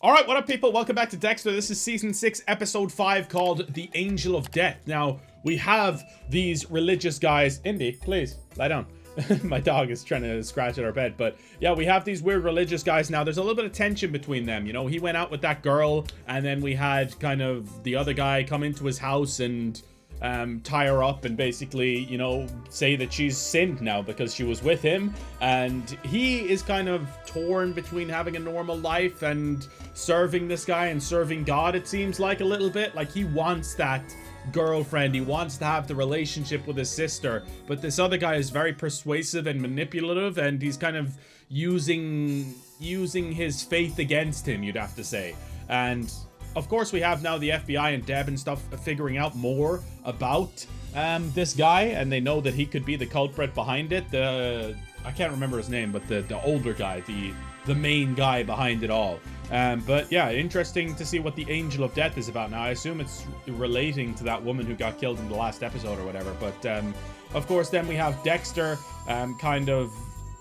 Alright, what up people? Welcome back to Dexter. This is Season 6, Episode 5 called The Angel of Death. Now, we have these religious guys. Indy, please, lie down. My dog is trying to scratch at our bed. But yeah, we have these weird religious guys now. There's a little bit of tension between them. You know, he went out with that girl, and then we had kind of the other guy come into his house and tie her up and basically, you know, say that she's sinned now because she was with him, and he is kind of torn between having a normal life and serving this guy and serving God, it seems like, a little bit. Like, he wants that girlfriend, he wants to have the relationship with his sister, but this other guy is very persuasive and manipulative, and he's kind of using his faith against him, you'd have to say. And of course, we have now the FBI and Deb and stuff figuring out more about this guy, and they know that he could be the culprit behind it. I can't remember his name, but the older guy, the main guy behind it all. But yeah, interesting to see what the Angel of Death is about now. I assume it's relating to that woman who got killed in the last episode or whatever. But of course, then we have Dexter kind of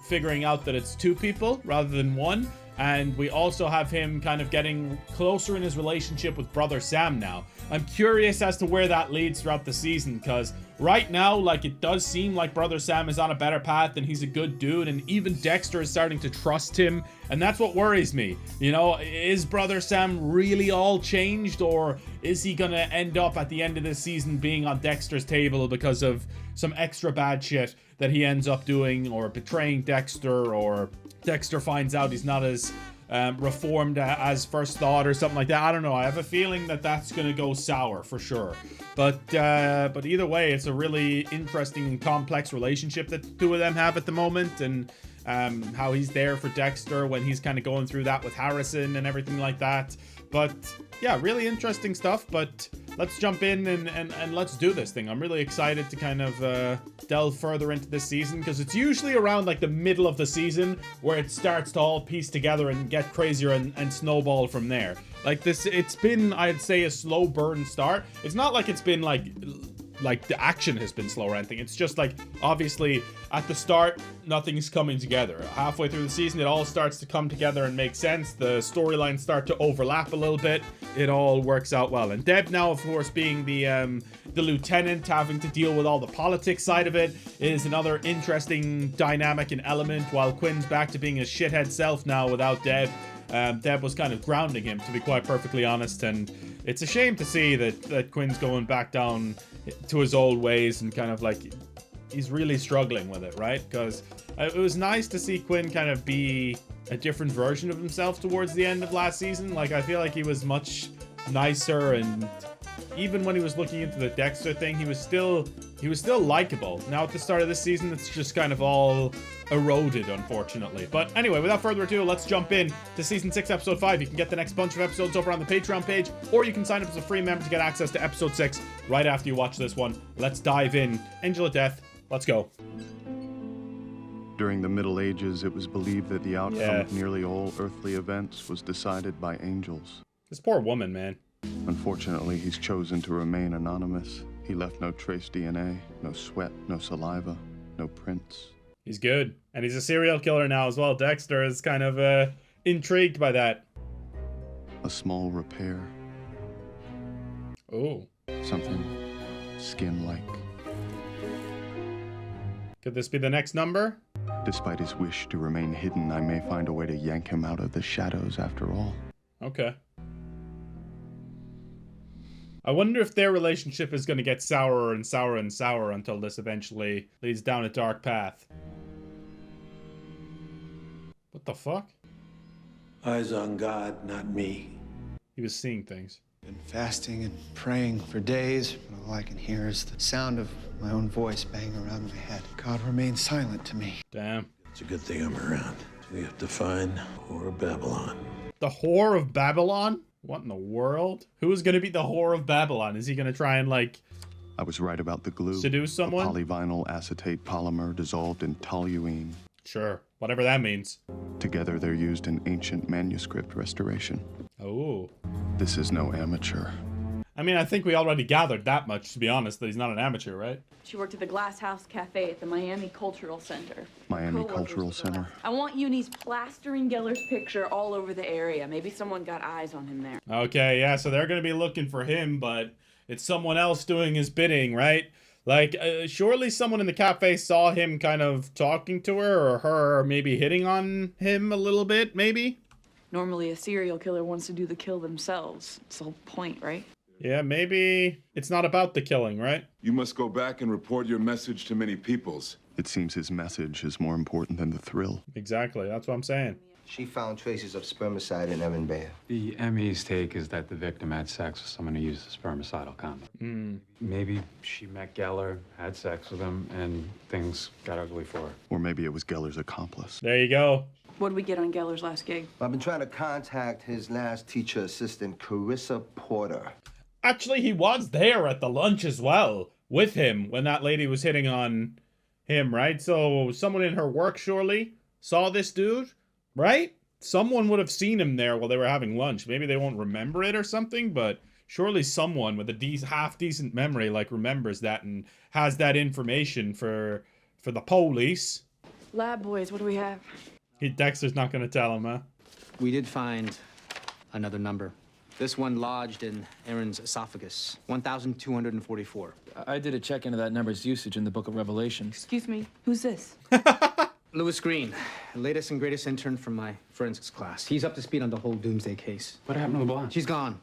figuring out that it's two people rather than one. And we also have him kind of getting closer in his relationship with Brother Sam now. I'm curious as to where that leads throughout the season, because right now, like, it does seem like Brother Sam is on a better path and he's a good dude, and even Dexter is starting to trust him, and that's what worries me. You know, is Brother Sam really all changed, or is he gonna end up at the end of this season being on Dexter's table because of some extra bad shit that he ends up doing, or betraying Dexter, or Dexter finds out he's not as reformed as first thought or something like that? I don't know. I have a feeling that that's going to go sour for sure. But either way, it's a really interesting and complex relationship that the two of them have at the moment, and how he's there for Dexter when he's kind of going through that with Harrison and everything like that. But yeah, really interesting stuff. But let's jump in and let's do this thing. I'm really excited to kind of delve further into this season, because it's usually around like the middle of the season where it starts to all piece together and get crazier and snowball from there. Like this, it's been, I'd say, a slow burn start. It's not like it's been like the action has been slow or anything. It's just like, obviously at the start nothing's coming together. Halfway through the season it all starts to come together and make sense. The storylines start to overlap a little bit. It all works out well. And Deb now, of course, being the lieutenant, having to deal with all the politics side of it, is another interesting dynamic and element, while Quinn's back to being his shithead self now without Deb. Deb was kind of grounding him, to be quite perfectly honest, and it's a shame to see that Quinn's going back down to his old ways, and kind of like he's really struggling with it, right? Because it was nice to see Quinn kind of be a different version of himself towards the end of last season. Like, I feel like he was much nicer, and even when he was looking into the Dexter thing, he was still likable. Now at the start of this season, it's just kind of all eroded, unfortunately. But anyway, without further ado, let's jump in to Season 6, Episode 5. You can get the next bunch of episodes over on the Patreon page, or you can sign up as a free member to get access to Episode 6 right after you watch this one. Let's dive in. Angel of Death, let's go. During the Middle Ages, it was believed that the outcome of nearly all earthly events was decided by angels. This poor woman, man. Unfortunately, he's chosen to remain anonymous. He left no trace DNA, no sweat, no saliva, no prints. He's good. And he's a serial killer now as well. Dexter is kind of intrigued by that. A small repair. Oh. Something skin-like. Could this be the next number? Despite his wish to remain hidden, I may find a way to yank him out of the shadows after all. Okay. I wonder if their relationship is going to get sourer and sourer and sourer until this eventually leads down a dark path. What the fuck? Eyes on God, not me. He was seeing things. Been fasting and praying for days, but all I can hear is the sound of my own voice banging around my head. God remains silent to me. Damn. It's a good thing I'm around. We have to find Whore of Babylon. The Whore of Babylon? What in the world? Who is going to be the Whore of Babylon? Is he going to try and, like, I was right about the glue. seduce someone? A polyvinyl acetate polymer dissolved in toluene. Sure. Whatever that means. Together they're used in ancient manuscript restoration. Oh. This is no amateur. I mean, I think we already gathered that much, to be honest, that he's not an amateur, right? She worked at the Glass House Cafe at the Miami Cultural Center. Miami Cultural Center. I want unis plastering Geller's picture all over the area. Maybe someone got eyes on him there. Okay, yeah, so they're gonna be looking for him, but it's someone else doing his bidding, right? Like, surely someone in the cafe saw him kind of talking to her, or her maybe hitting on him a little bit, maybe? Normally a serial killer wants to do the kill themselves. It's the whole point, right? Yeah, maybe it's not about the killing, right? You must go back and report your message to many peoples. It seems his message is more important than the thrill. Exactly, that's what I'm saying. She found traces of spermicide in Evan Bayer. The ME's take is that the victim had sex with someone who used a spermicidal condom. Maybe she met Geller, had sex with him, and things got ugly for her. Or maybe it was Geller's accomplice. There you go. What did we get on Geller's last gig? I've been trying to contact his last teacher assistant, Carissa Porter. Actually, he was there at the lunch as well, with him, when that lady was hitting on him, right? So someone in her work surely saw this dude, right? Someone would have seen him there while they were having lunch. Maybe they won't remember it or something, but surely someone with a half-decent memory, like, remembers that and has that information for the police. Lab boys, what do we have? Dexter's not gonna tell him, huh? We did find another number. This one lodged in Aaron's esophagus, 1,244. I did a check into that number's usage in the Book of Revelation. Excuse me, who's this? Lewis Green, latest and greatest intern from my forensics class. He's up to speed on the whole Doomsday case. What happened to the blonde? She's gone.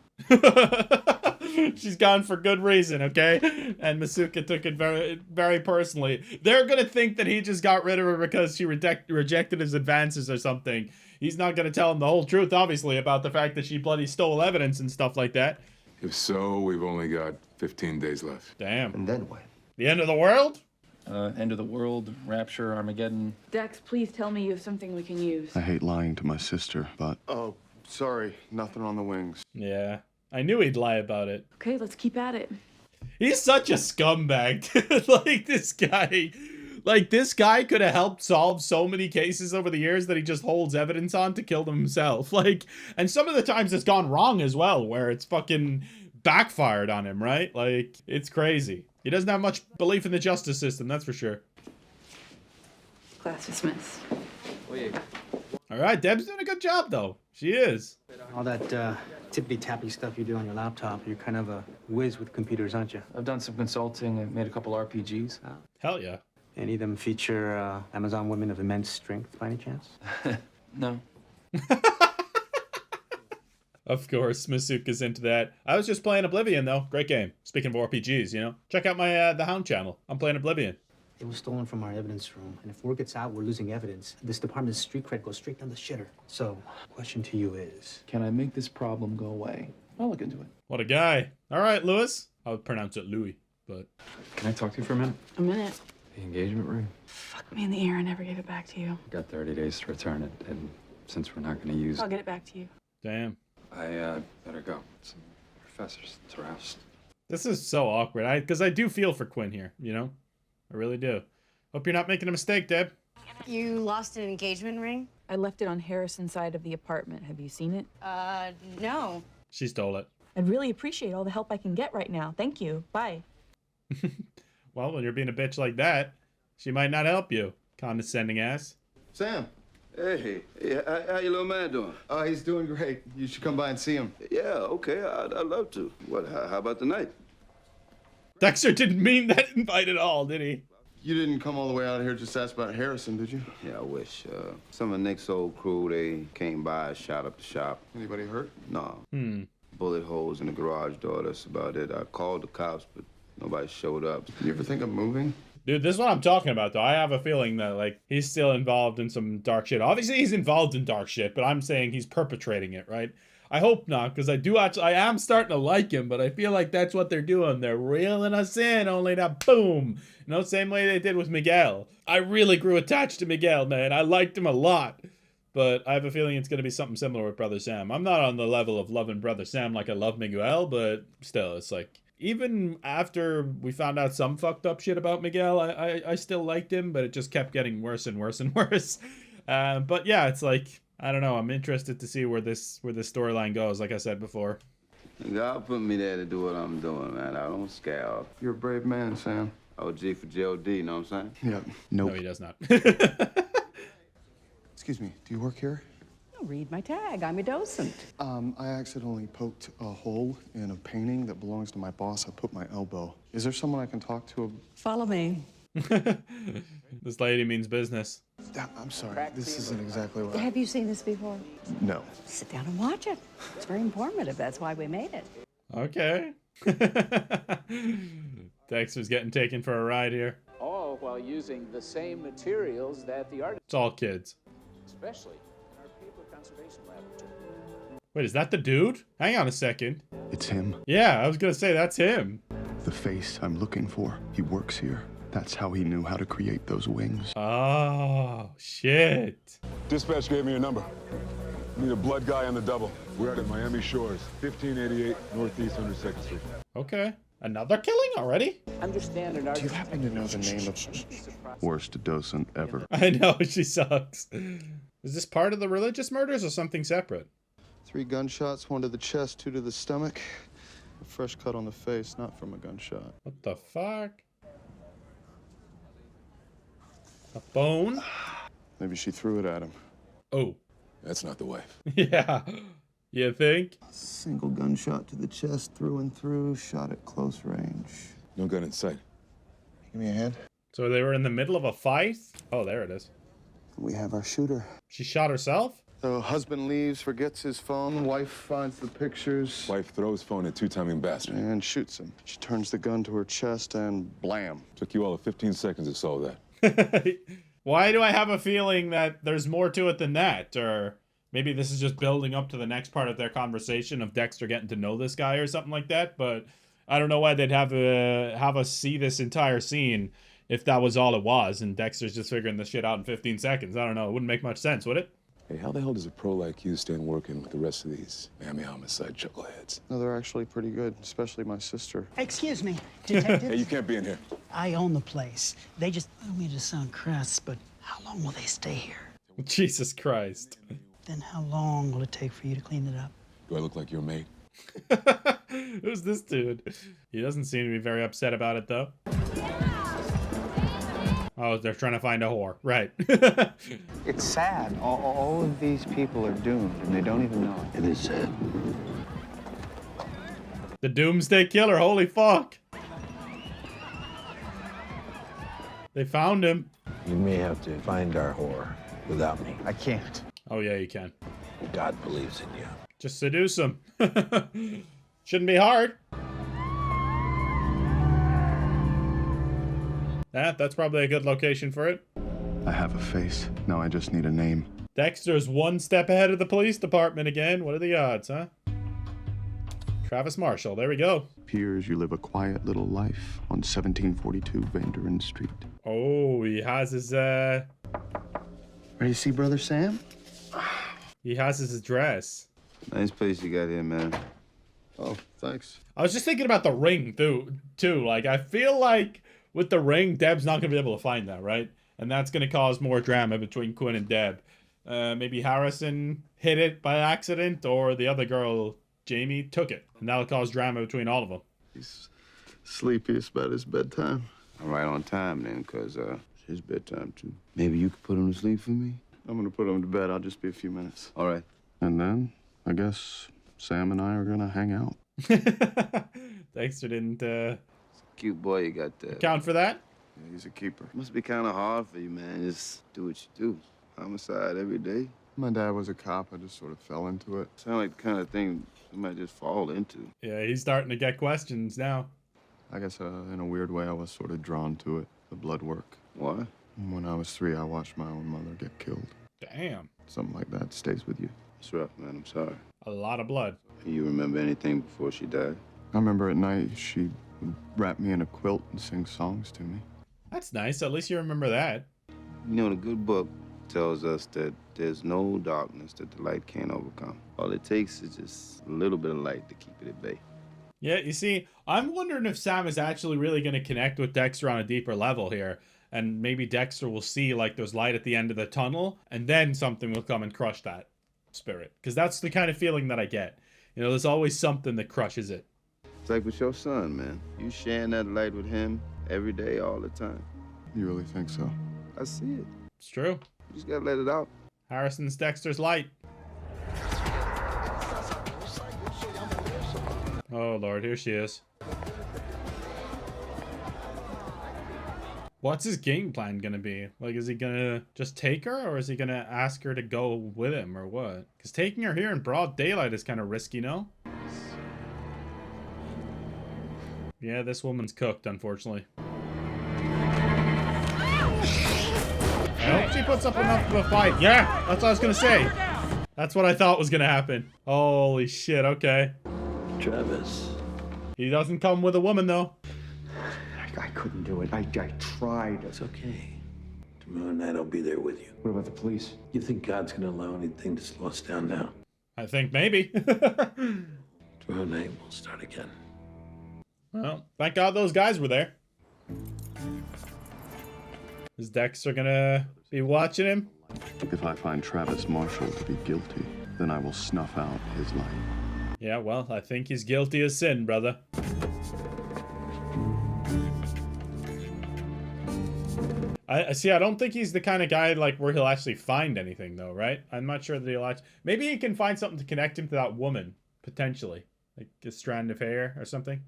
She's gone for good reason, okay? And Masuka took it very, very personally. They're gonna think that he just got rid of her because she rejected his advances or something. He's not gonna tell him the whole truth, obviously, about the fact that she bloody stole evidence and stuff like that. If so, we've only got 15 days left. Damn. And then what? The end of the world? End of the world, Rapture, Armageddon. Dex, please tell me you have something we can use. I hate lying to my sister, but... Oh, sorry. Nothing on the wings. Yeah. I knew he'd lie about it. Okay, let's keep at it. He's such a scumbag, dude. Like, this guy could have helped solve so many cases over the years that he just holds evidence on to kill them himself. Like, and some of the times it's gone wrong as well, where it's fucking backfired on him, right? Like, it's crazy. He doesn't have much belief in the justice system, that's for sure. Class dismissed. All right, Deb's doing a good job, though. She is. All that tippity-tappy stuff you do on your laptop, you're kind of a whiz with computers, aren't you? I've done some consulting. I've made a couple RPGs. Hell yeah. Any of them feature Amazon women of immense strength, by any chance? No. Of course, Masuka's into that. I was just playing Oblivion, though. Great game. Speaking of RPGs, you know. Check out my The Hound channel. I'm playing Oblivion. It was stolen from our evidence room, and if word gets out, we're losing evidence. This department's street cred goes straight down the shitter. So, question to you is... Can I make this problem go away? I'll look into it. What a guy. All right, Lewis. I would pronounce it Louis, but... Can I talk to you for a minute? A minute. The engagement ring. Fuck me in the ear, I never gave it back to you. You got 30 days to return it, and since we're not going to use I'll get it back to you. Damn. I better go. Some professors aroused. This is so awkward. Because I do feel for Quinn here, you know? I really do. Hope you're not making a mistake, Deb. You lost an engagement ring? I left it on Harrison's side of the apartment. Have you seen it? No. She stole it. I'd really appreciate all the help I can get right now. Thank you. Bye. Well, when you're being a bitch like that, she might not help you. Condescending ass. Sam. Hey, how your little man doing? Oh, he's doing great. You should come by and see him. Yeah, okay, I'd love to. What? How about tonight? Dexter didn't mean that invite at all, did he? You didn't come all the way out here just to ask about Harrison, did you? Yeah, I wish. Some of Nick's old crew, they came by, shot up the shop. Anybody hurt? No. Hmm. Bullet holes in the garage door, that's about it. I called the cops, but nobody showed up. You ever think of moving? Dude, this is what I'm talking about, though. I have a feeling that, like, he's still involved in some dark shit. Obviously, he's involved in dark shit, but I'm saying he's perpetrating it, right? I hope not, because I am starting to like him, but I feel like that's what they're doing. They're reeling us in, only to boom. You know, same way they did with Miguel. I really grew attached to Miguel, man. I liked him a lot. But I have a feeling it's going to be something similar with Brother Sam. I'm not on the level of loving Brother Sam like I love Miguel, but still, it's like, even after we found out some fucked up shit about Miguel, I still liked him, but it just kept getting worse and worse and worse. But yeah, it's like, I don't know. I'm interested to see where this storyline goes, like I said before. God put me there to do what I'm doing, man. I don't scare off. You're a brave man, Sam. OG for JOD, you know what I'm saying? Yeah. Nope. No, he does not. Excuse me, do you work here? Read my tag. I'm a docent. I accidentally poked a hole in a painting that belongs to my boss. I put my elbow. Is there someone I can talk to? Follow me. This lady means business. I'm sorry, this isn't exactly what Have you seen this before? No. Sit down and watch it. It's very informative. That's why we made it. Okay. Dexter's getting taken for a ride here. All while using the same materials that the artist, It's all kids. especially in our paper conservation laboratory. Wait, is that the dude? Hang on a second. It's him. Yeah, I was gonna say that's him. The face I'm looking for. He works here. That's how he knew how to create those wings. Oh, shit. Dispatch gave me your number. Need a blood guy on the double. We're out at Miami Shores, 1588 Northeast 102nd Street. Okay. Another killing already? Understand an Do artist. you happen to know the name of worst docent ever? I know, she sucks. Is this part of the religious murders or something separate? 3 gunshots, 1 to the chest, 2 to the stomach. A fresh cut on the face, not from a gunshot. What the fuck? A bone? Maybe she threw it at him. Oh. That's not the wife. Yeah. You think? Single gunshot to the chest, through and through, shot at close range. No gun in sight. Give me a hand. So they were in the middle of a fight? Oh, there it is. We have our shooter. She shot herself? So husband leaves, forgets his phone. Wife finds the pictures. Wife throws phone at two-timing bastard. And shoots him. She turns the gun to her chest and blam. Took you all of 15 seconds to solve that. Why do I have a feeling that there's more to it than that? Or maybe this is just building up to the next part of their conversation of Dexter getting to know this guy or something like that. But I don't know why they'd have us see this entire scene if that was all it was. And Dexter's just figuring this shit out in 15 seconds. I don't know. It wouldn't make much sense, would it? Hey, how the hell does a pro like you stand working with the rest of these Miami homicide chuckleheads? No, they're actually pretty good, especially my sister. Excuse me, detective. Hey, you can't be in here. I own the place. They just, I don't mean to sound crass, but how long will they stay here? Jesus Christ. Then how long will it take for you to clean it up? Do I look like your mate? Who's this dude? He doesn't seem to be very upset about it, though. Oh, they're trying to find a whore. Right. It's sad. All of these people are doomed, and they don't even know it. It is sad. The Doomsday Killer. Holy fuck. They found him. You may have to find our whore without me. I can't. Oh, yeah, you can. God believes in you. Just seduce him. Shouldn't be hard. That's probably a good location for it. I have a face. Now I just need a name. Dexter's one step ahead of the police department again. What are the odds, huh? Travis Marshall. There we go. Appears you live a quiet little life on 1742 Vanderin Street. Oh, he has his, Ready to see Brother Sam? He has his address. Nice place you got here, man. Oh, thanks. I was just thinking about the ring, too. Like, I feel like with the ring, Deb's not going to be able to find that, right? And that's going to cause more drama between Quinn and Deb. Maybe Harrison hit it by accident, or the other girl, Jamie, took it. And that'll cause drama between all of them. He's sleepy. It's about his bedtime. I'm right on time then, because it's his bedtime, too. Maybe you could put him to sleep for me? I'm going to put him to bed. I'll just be a few minutes. All right. And then, I guess, Sam and I are going to hang out. Dexter didn't, Cute boy you got there. account for that? Yeah, he's a keeper. Must be kind of hard for you, man. Just do what you do. Homicide every day. My dad was a cop. I just sort of fell into it. Sound like the kind of thing you might just fall into. Yeah, he's starting to get questions now. I guess in a weird way, I was sort of drawn to it, the blood work. Why? When I was 3, I watched my own mother get killed. Damn. Something like that stays with you. It's rough, man. I'm sorry. A lot of blood. You remember anything before she died? I remember at night, she would wrap me in a quilt and sing songs to me. That's nice. At least you remember that. You know, the good book tells us that there's no darkness that the light can't overcome. All it takes is just a little bit of light to keep it at bay. Yeah, you see, I'm wondering if Sam is actually really going to connect with Dexter on a deeper level here. And maybe Dexter will see, like, there's light at the end of the tunnel, and then something will come and crush that spirit. Because that's the kind of feeling that I get. You know, there's always something that crushes it. It's like with your son, man. You sharing that light with him every day, all the time. You really think so? I see it. It's true. You just gotta let it out. Harrison's Dexter's light. Oh Lord, here she is. What's his game plan gonna be? Like, is he gonna just take her, or is he gonna ask her to go with him, or what? Because taking her here in broad daylight is kind of risky, no? Yeah, this woman's cooked, unfortunately. I hope she puts up enough of a fight. Yeah, that's what I was gonna say. That's what I thought was gonna happen. Holy shit, okay. Travis. He doesn't come with a woman, though. I couldn't do it. I tried. It's okay. Tomorrow night I'll be there with you. What about the police? You think God's gonna allow anything to slow us down now? I think maybe. Tomorrow night we'll start again. Well, thank God those guys were there. Is Dexter gonna be watching him? If I find Travis Marshall to be guilty, then I will snuff out his light. Yeah, well, I think he's guilty as sin, brother. I see. I don't think he's the kind of guy like where he'll actually find anything, though, right? I'm not sure that he'll actually. Maybe he can find something to connect him to that woman, potentially, like a strand of hair or something.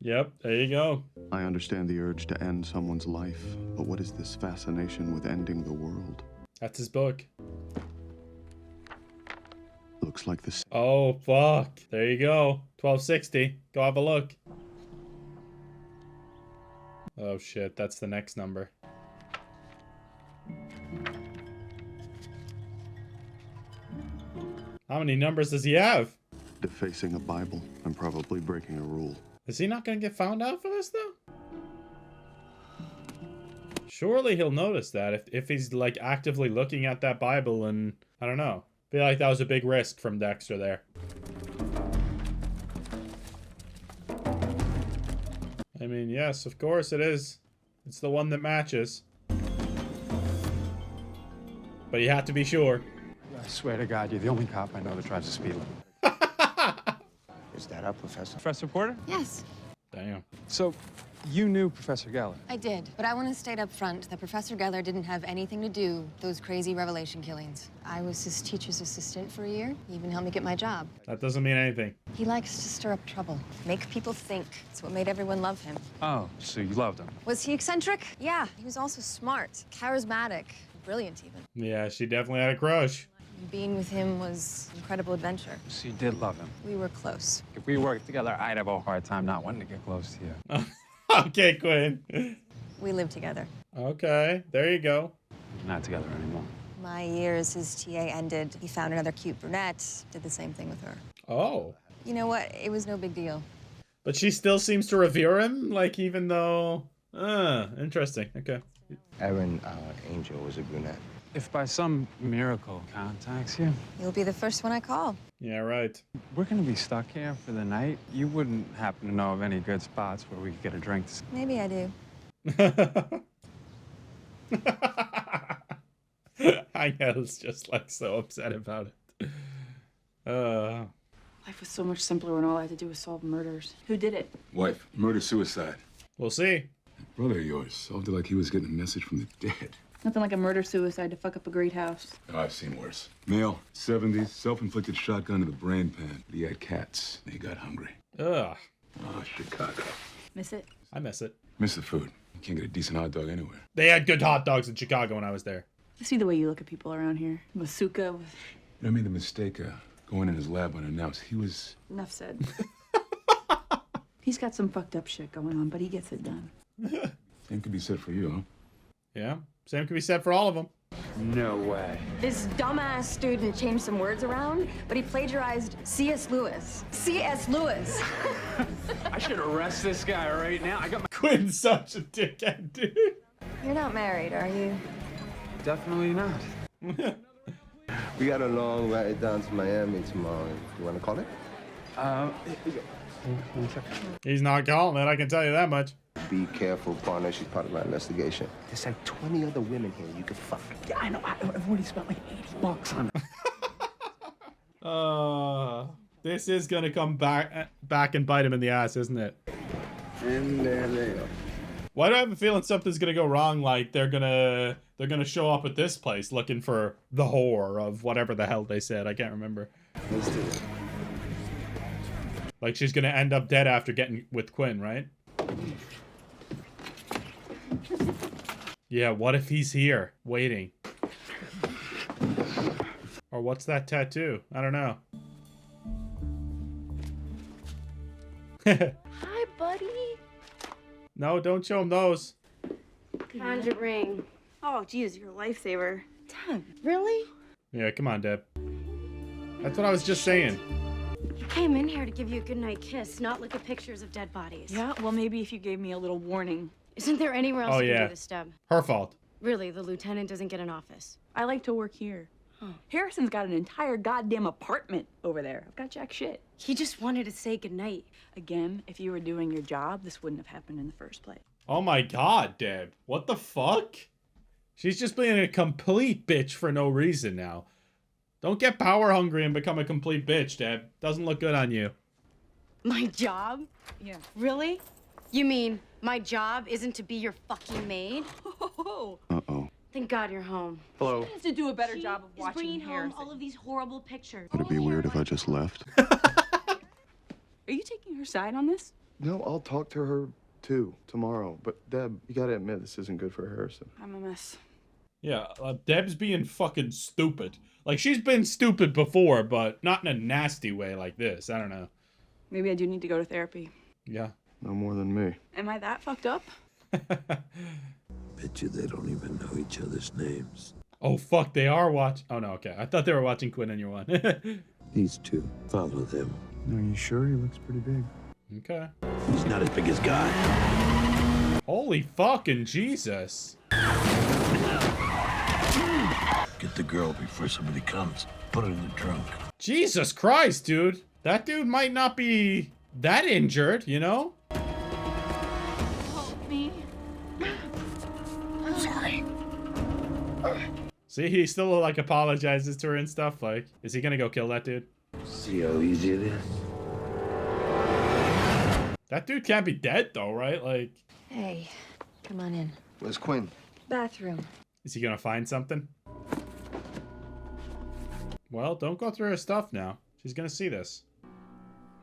Yep, there you go. I understand the urge to end someone's life, but what is this fascination with ending the world? That's his book. Looks like this. Oh fuck! There you go. 1260. Go have a look. Oh shit, that's the next number. How many numbers does he have? Defacing a Bible and probably breaking a rule. Is he not gonna get found out for this though? Surely he'll notice that if he's like actively looking at that Bible, and I don't know. I feel like that was a big risk from Dexter there. I mean, yes, of course it is. It's the one that matches. But you have to be sure. I swear to God, you're the only cop I know that drives a speed limit. Is that up, Professor? Professor Porter? Yes, Damn. So, you knew Professor Geller? I did. But I want to state up front that Professor Geller didn't have anything to do with those crazy Revelation killings. I was his teacher's assistant for a year. He even helped me get my job. That doesn't mean anything. He likes to stir up trouble, make people think. It's what made everyone love him. Oh, so you loved him? Was he eccentric? Yeah, he was also smart, charismatic, brilliant even. Yeah, she definitely had a crush. Being with him was an incredible adventure. So you did love him? We were close. If we worked together, I'd have a hard time not wanting to get close to you. Okay, Quinn. We lived together. Okay, there you go. We're not together anymore. My year as his TA ended. He found another cute brunette, did the same thing with her. Oh. You know what? It was no big deal. But she still seems to revere him, like, even though... interesting. Okay. Erin, Angel, was a brunette. If by some miracle contacts you, You'll be the first one I call. Yeah, right. we're gonna be stuck here for the night. You wouldn't happen to know of any good spots where we could get a drink? Maybe I do. Angel's just like so upset about it. Life was so much simpler when all I had to do was solve murders. Who did it? Wife, murder-suicide. We'll see. Brother of yours solved it like he was getting a message from the dead. Nothing like a murder-suicide to fuck up a great house. Oh, I've seen worse. Male, 70s, self-inflicted shotgun to the brain pan. But he had cats. They got hungry. Ugh. Oh, Chicago. Miss it? I miss it. Miss the food. You can't get a decent hot dog anywhere. They had good hot dogs in Chicago when I was there. I see the way you look at people around here. Masuka. I made the mistake going in his lab unannounced. He was... Enough said. He's got some fucked up shit going on, but he gets it done. Same could be said for you, huh? Yeah. Same can be said for all of them. No way. This dumbass student changed some words around, but he plagiarized C.S. Lewis. C.S. Lewis. I should arrest this guy right now. I got my... Quinn's such a dickhead, dude. You're not married, are you? Definitely not. We got a long ride down to Miami tomorrow. You want to call it? He's not calling it, I can tell you that much. Be careful, partner. She's part of my investigation. There's like 20 other women here you could fuck. Yeah, I know. I've already spent like $80 on it. This is gonna come back and bite him in the ass, isn't it? And there they go. Why do I have a feeling something's gonna go wrong? Like they're gonna show up at this place looking for the whore of whatever the hell they said. I can't remember. Let's do it. Like she's gonna end up dead after getting with Quinn, right? Yeah, what if he's here, waiting? Or what's that tattoo? I don't know. Hi, buddy. No, don't show him those. Conjure ring. Oh, geez, you're a lifesaver. Deb, really? Yeah, come on, Deb. That's what I was just saying. You came in here to give you a goodnight kiss, not look at pictures of dead bodies. Yeah, well, maybe if you gave me a little warning. Isn't there anywhere else Oh, you yeah. can do this, Deb? Her fault. Really, the lieutenant doesn't get an office. I like to work here. Harrison's got an entire goddamn apartment over there. I've got jack shit. He just wanted to say goodnight. Again, if you were doing your job, this wouldn't have happened in the first place. Oh my god, Deb. What the fuck? She's just being a complete bitch for no reason now. Don't get power hungry and become a complete bitch, Deb. Doesn't look good on you. My job? Yeah. Really? You mean my job isn't to be your fucking maid? Uh-oh. Thank God you're home. Hello. Has to do a better She job of is watching bringing home Harrison. all of these horrible pictures. Would it be weird if I just left? Are you taking her side on this? No, I'll talk to her too tomorrow. But Deb, you gotta admit this isn't good for Harrison. I'm a mess. Yeah, Deb's being fucking stupid. Like, she's been stupid before, but not in a nasty way like this. I don't know. Maybe I do need to go to therapy. Yeah. No more than me. Am I that fucked up? Bet you they don't even know each other's names. Oh, fuck, they are watching. Oh, no, okay. I thought they were watching Quinn and your one. These two, follow them. Are you sure? He looks pretty big. Okay. He's not as big as God. Holy fucking Jesus. Get the girl before somebody comes. Put her in the trunk. Jesus Christ, dude. That dude might not be that injured, you know? Help me. Sorry. See, he still, like, apologizes to her and stuff. Like, is he gonna go kill that dude? See how easy it is? That dude can't be dead, though, right? Like, Hey, come on in. Where's Quinn? Bathroom. is he gonna find something? Well, don't go through her stuff now. She's gonna see this.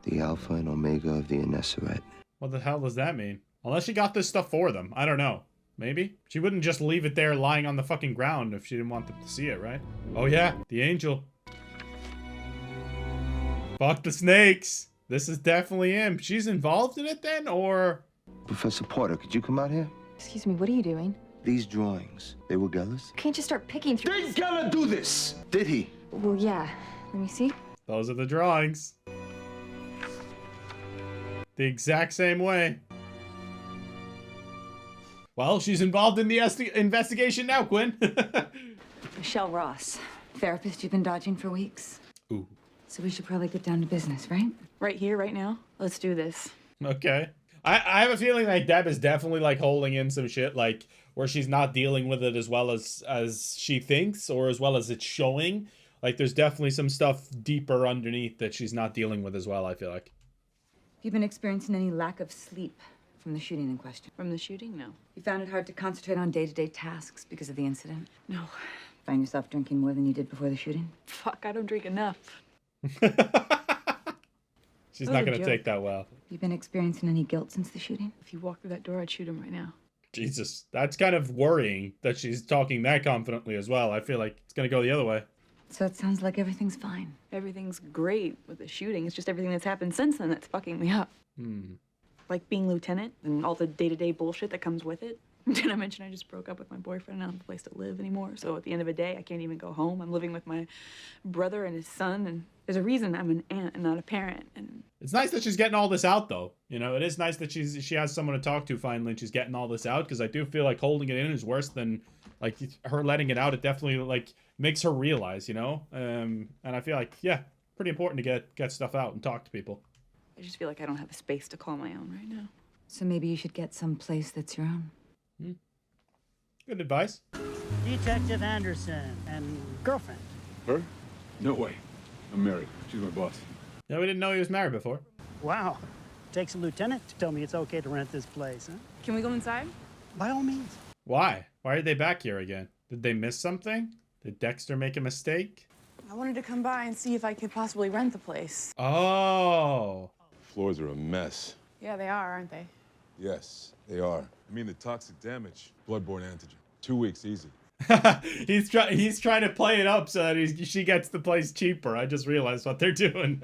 The Alpha and Omega of the Inesseret. What the hell does that mean? Unless she got this stuff for them. I don't know. Maybe? She wouldn't just leave it there lying on the fucking ground if she didn't want them to see it, right? Oh yeah, the angel. Fuck the snakes. This is definitely him. She's involved in it then, or? Professor Porter, could you come out here? Excuse me, what are you doing? These drawings, they were Geller's? You can't just start picking through. Did Geller do this? Did he? Well, yeah. Let me see. Those are the drawings. The exact same way. Well, she's involved in the investigation now, Quinn. Michelle Ross, therapist you've been dodging for weeks. Ooh. So we should probably get down to business, right? Right here, right now. Let's do this. Okay. I have a feeling like Deb is definitely like holding in some shit, like where she's not dealing with it as well as she thinks, or as well as it's showing. Like there's definitely some stuff deeper underneath that she's not dealing with as well, I feel like. Have you been experiencing any lack of sleep from the shooting in question? From the shooting? No. You found it hard to concentrate on day-to-day tasks because of the incident? No. Find yourself drinking more than you did before the shooting? Fuck, I don't drink enough. She's That not was a gonna joke. take that well. You been experiencing any guilt since the shooting? If you walk through that door, I'd shoot him right now. Jesus, that's kind of worrying that she's talking that confidently as well. I feel like it's gonna go the other way. So it sounds like everything's fine. Everything's great with the shooting. It's just everything that's happened since then that's fucking me up. Like being lieutenant and all the day-to-day bullshit that comes with it. Did I mention I just broke up with my boyfriend and I don't have a place to live anymore? So at the end of the day, I can't even go home. I'm living with my brother and his son, and there's a reason I'm an aunt and not a parent. And It's nice that she's getting all this out, though. You know, it is nice that she has someone to talk to finally, and she's getting all this out, because I do feel like holding it in is worse than, like, her letting it out. It definitely, like, makes her realize, you know? And I feel like, yeah, pretty important to get stuff out and talk to people. I just feel like I don't have a space to call my own right now. So maybe you should get some place that's your own. Good advice. Detective Anderson and girlfriend. Her? No way. I'm married. She's my boss. Yeah, we didn't know he was married before. Wow. Takes a lieutenant to tell me it's okay to rent this place, huh? Can we go inside? by all means. Why? Why are they back here again? Did they miss something? Did Dexter make a mistake? I wanted to come by and see if I could possibly rent the place. Oh. Floors are a mess. Yeah, they are, aren't they? Yes, they are. I mean, the toxic damage, bloodborne antigen. 2 weeks, easy. He's trying to play it up so that she gets the place cheaper. I just realized what they're doing.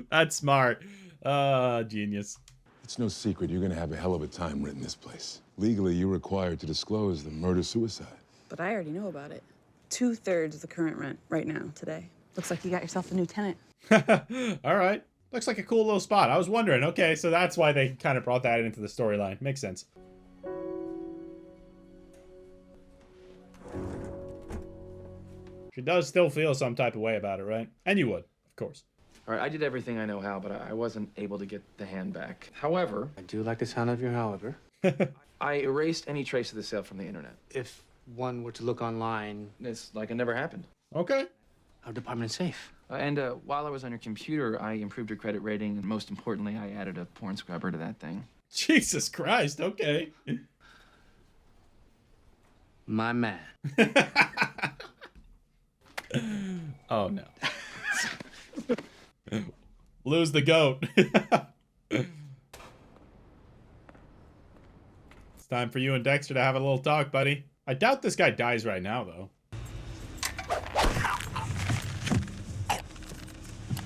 That's smart. Genius. It's no secret you're gonna have a hell of a time renting this place. Legally, you're required to disclose the murder-suicide. But I already know about it. 2/3 of the current rent right now, today. Looks like you got yourself a new tenant. All right. Looks like a cool little spot. I was wondering. Okay, so that's why they kind of brought that into the storyline. Makes sense. She does still feel some type of way about it, right? And you would, of course. All right, I did everything I know how, but I wasn't able to get the hand back. However... I do like the sound of your however. I erased any trace of the sale from the internet. If one were to look online... It's like it never happened. Okay. Our department's safe. And while I was on your computer, I improved your credit rating, and most importantly, I added a porn scrubber to that thing. Jesus Christ, okay. My man. Oh, no. Lose the goat. It's time for you and Dexter to have a little talk, buddy. I doubt this guy dies right now, though.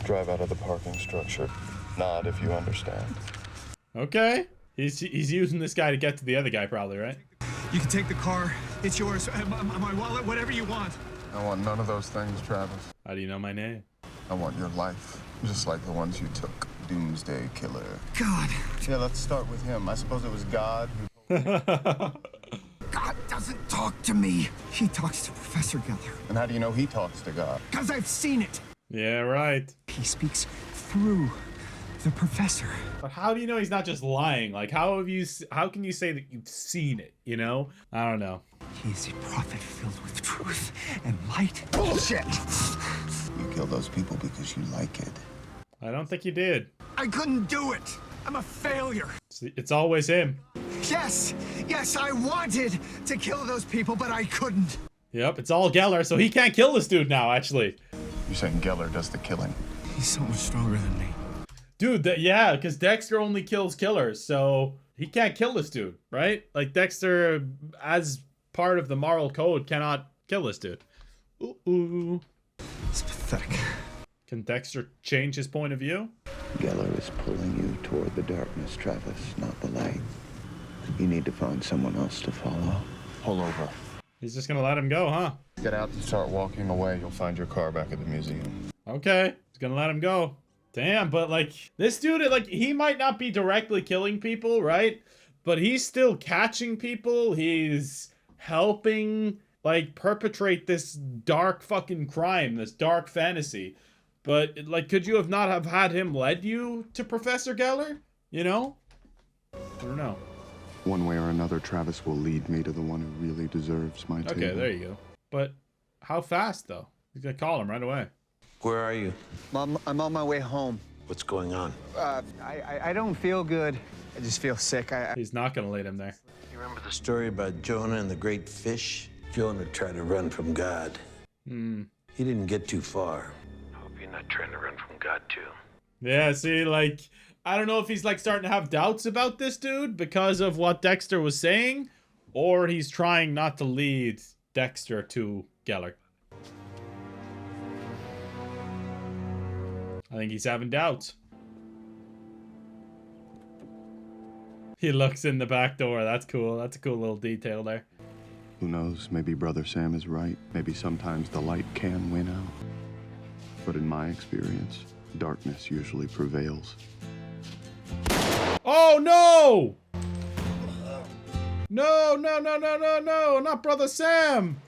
Drive out of the parking structure. Nod if you understand. Okay. He's using this guy to get to the other guy, probably, right? You can take the car. It's yours. My wallet, whatever you want. I want none of those things, Travis. How do you know my name? I want your life, just like the ones you took. Doomsday Killer. God. Yeah, let's start with him. I suppose it was God who... God doesn't talk to me. He talks to Professor Geller. And how do you know he talks to God? Because I've seen it. Yeah, right. He speaks through the professor. But how do you know he's not just lying? Like, how can you say that you've seen it, you know? I don't know. He is a prophet filled with truth and light. Bullshit! You killed those people because you like it. I don't think you did. I couldn't do it. I'm a failure. It's always him. Yes, I wanted to kill those people, but I couldn't. Yep, it's all Geller, so he can't kill this dude now, actually. You're saying Geller does the killing? He's so much stronger than me. Dude, yeah, because Dexter only kills killers, so he can't kill this dude, right? Like, Dexter, as part of the moral code, cannot kill this dude. Ooh. It's pathetic. Can Dexter change his point of view? Geller is pulling you toward the darkness, Travis, not the light. You need to find someone else to follow. Pull over. He's just gonna let him go, huh? Get out and start walking away. You'll find your car back at the museum. Okay, he's gonna let him go. Damn, but like, this dude, like, he might not be directly killing people, right? But he's still catching people. He's helping, like, perpetrate this dark fucking crime, this dark fantasy. But, like, could you have not have had him led you to Professor Geller? You know? I don't know. One way or another, Travis will lead me to the one who really deserves my table. Okay, there you go. But how fast, though? He's gonna call him right away. Where are you? Mom, I'm on my way home. What's going on? I don't feel good. I just feel sick. He's not gonna lead him there. You remember the story about Jonah and the great fish? Jonah tried to run from God. He didn't get too far. I hope you're not trying to run from God, too. Yeah, see, like, I don't know if he's, like, starting to have doubts about this dude because of what Dexter was saying, or he's trying not to lead Dexter to Geller. I think he's having doubts. He looks in the back door. That's cool. That's a cool little detail there. Who knows? Maybe Brother Sam is right. Maybe sometimes the light can win out. But in my experience, darkness usually prevails. Oh, no! No, no, no, no, no, no! Not Brother Sam!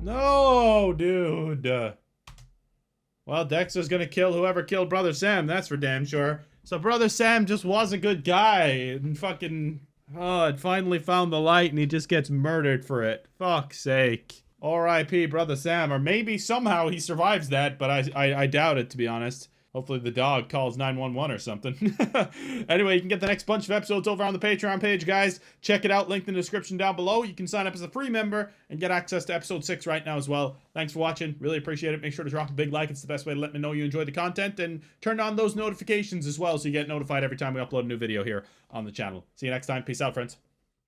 No, dude. Well, Dexter's gonna kill whoever killed Brother Sam, that's for damn sure. So Brother Sam just was a good guy and fucking... Oh, it finally found the light and he just gets murdered for it. Fuck's sake. R.I.P. Brother Sam. Or maybe somehow he survives that, but I doubt it, to be honest. Hopefully the dog calls 911 or something. Anyway, you can get the next bunch of episodes over on the Patreon page, guys. Check it out, linked in the description down below. You can sign up as a free member and get access to episode 6 right now as well. Thanks for watching. Really appreciate it. Make sure to drop a big like. It's the best way to let me know you enjoy the content. And turn on those notifications as well so you get notified every time we upload a new video here on the channel. See you next time. Peace out, friends.